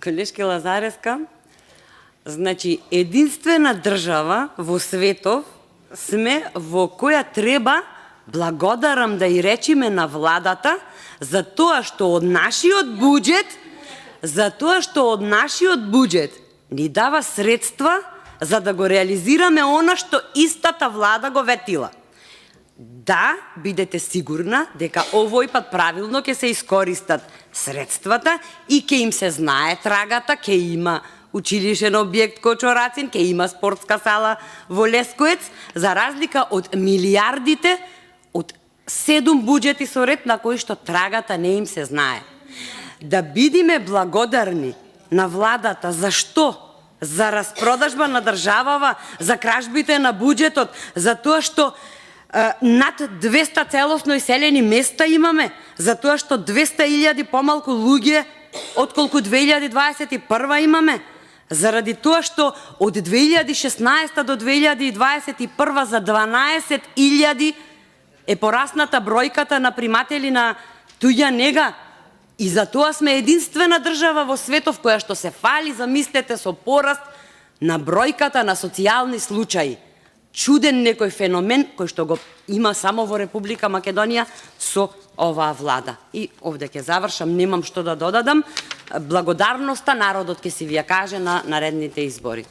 Колешки Лазареска, значи единствена држава во светов сме во која треба благодарам да и речиме на владата за тоа што од нашиот буџет ни дава средства за да го реализираме она што истата влада го ветила. Да, бидете сигурна дека овој пат правилно ќе се искористат средствата и ќе им се знае трагата, ќе има училишен објект Кочорацин, ќе има спортска сала во Лесковец, за разлика од милиардите од 7 буџети со ред на кои што трагата не им се знае. Да бидиме благодарни на владата, зашто? За распродажба на државава, за кражбите на буџетот, за тоа што над 200 целосно иселени места имаме, за тоа што 200.000 помалку луѓе отколку 2021 имаме, заради тоа што од 2016 до 2021 за 12.000 е порасната бројката на приматели на туѓа нега. И за тоа сме единствена држава во светов која што се фали, замислете, со пораст на бројката на социјални случаи. Чуден некој феномен кој што го има само во Република Македонија со оваа влада. И овде ќе завршам, немам што да додадам. Благодарноста народот ќе си ви ја каже на наредните избори.